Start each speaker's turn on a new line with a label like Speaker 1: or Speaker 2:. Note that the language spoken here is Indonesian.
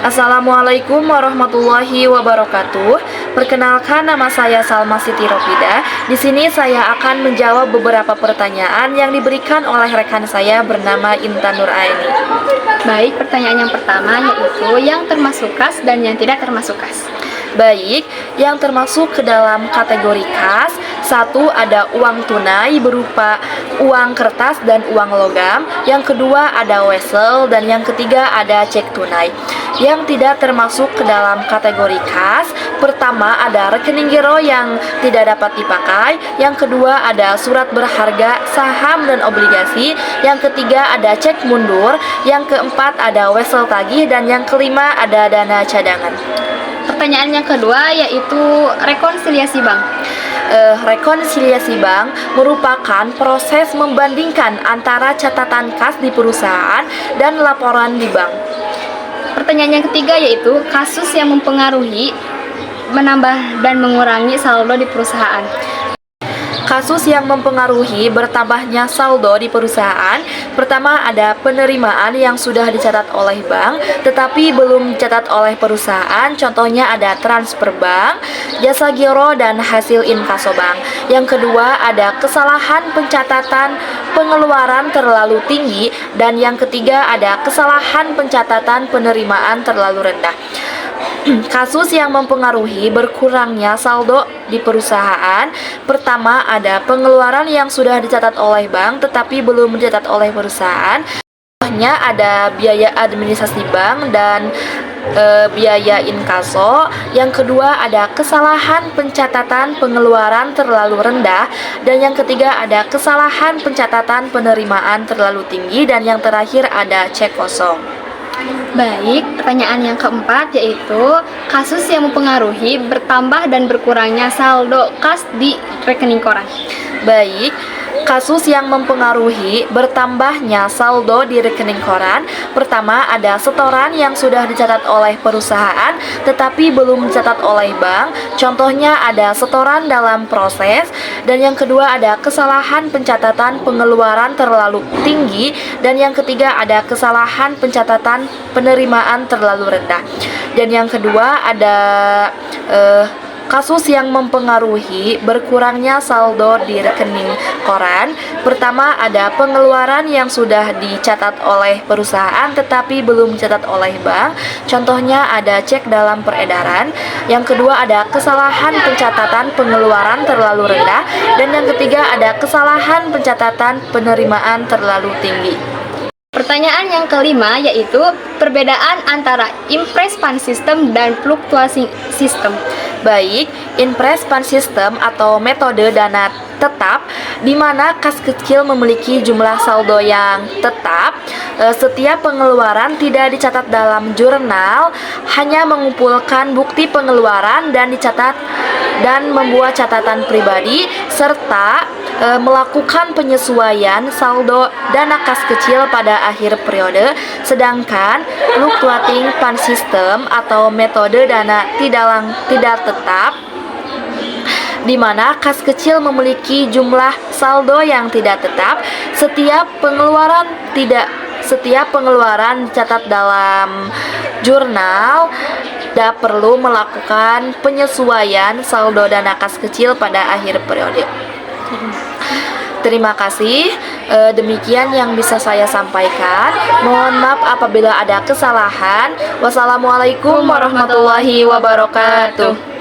Speaker 1: Assalamualaikum warahmatullahi wabarakatuh. Perkenalkan, nama saya Salma Siti Ropida. Di sini saya akan menjawab beberapa pertanyaan yang diberikan oleh rekan saya bernama Intan Nuraini.
Speaker 2: Baik, pertanyaan yang pertama yaitu yang termasuk kas dan yang tidak termasuk kas.
Speaker 1: Baik, yang termasuk ke dalam kategori kas, satu ada uang tunai berupa uang kertas dan uang logam. Yang kedua ada wesel dan yang ketiga ada cek tunai. Yang tidak termasuk ke dalam kategori kas, pertama ada rekening giro yang tidak dapat dipakai. Yang kedua ada surat berharga, saham dan obligasi. Yang ketiga ada cek mundur. Yang keempat ada wesel tagih dan yang kelima ada dana cadangan.
Speaker 2: Pertanyaan yang kedua yaitu rekonsiliasi bank.
Speaker 1: Rekonsiliasi bank merupakan proses membandingkan antara catatan kas di perusahaan dan laporan di bank.
Speaker 2: Pertanyaan yang ketiga yaitu kasus yang mempengaruhi, menambah dan mengurangi saldo di perusahaan.
Speaker 1: Kasus yang mempengaruhi bertambahnya saldo di perusahaan, pertama ada penerimaan yang sudah dicatat oleh bank tetapi belum dicatat oleh perusahaan, contohnya ada transfer bank, jasa giro, dan hasil inkaso bank. Yang kedua ada kesalahan pencatatan pengeluaran terlalu tinggi, dan yang ketiga ada kesalahan pencatatan penerimaan terlalu rendah. Kasus yang mempengaruhi berkurangnya saldo di perusahaan, pertama ada pengeluaran yang sudah dicatat oleh bank tetapi belum dicatat oleh perusahaan. Contohnya ada biaya administrasi bank dan biaya inkaso. Yang kedua ada kesalahan pencatatan pengeluaran terlalu rendah, dan yang ketiga ada kesalahan pencatatan penerimaan terlalu tinggi, dan yang terakhir ada cek kosong.
Speaker 2: Baik, pertanyaan yang keempat yaitu kasus yang mempengaruhi bertambah dan berkurangnya saldo kas di rekening koran.
Speaker 1: Baik, kasus yang mempengaruhi bertambahnya saldo di rekening koran, pertama ada setoran yang sudah dicatat oleh perusahaan tetapi belum dicatat oleh bank, contohnya ada setoran dalam proses. Dan yang kedua ada kesalahan pencatatan pengeluaran terlalu tinggi, dan yang ketiga ada kesalahan pencatatan penerimaan terlalu rendah. Dan yang kedua ada kasus yang mempengaruhi berkurangnya saldo di rekening koran, pertama ada pengeluaran yang sudah dicatat oleh perusahaan tetapi belum dicatat oleh bank, contohnya ada cek dalam peredaran. Yang kedua ada kesalahan pencatatan pengeluaran terlalu rendah, dan yang ketiga ada kesalahan pencatatan penerimaan terlalu tinggi.
Speaker 2: Pertanyaan yang kelima yaitu perbedaan antara impress fund system dan fluktuasi system.
Speaker 1: Baik, impress fund system atau metode dana tetap, di mana kas kecil memiliki jumlah saldo yang tetap. Setiap pengeluaran tidak dicatat dalam jurnal, hanya mengumpulkan bukti pengeluaran dan dicatat dan membuat catatan pribadi serta melakukan penyesuaian saldo dana kas kecil pada akhir periode. Sedangkan fluctuating fund system atau metode dana tidak tetap, di mana kas kecil memiliki jumlah saldo yang tidak tetap. Setiap pengeluaran dicatat dalam jurnal dan perlu melakukan penyesuaian saldo dana kas kecil pada akhir periode. Terima kasih. Demikian yang bisa saya sampaikan. Mohon maaf apabila ada kesalahan. Wassalamualaikum warahmatullahi wabarakatuh.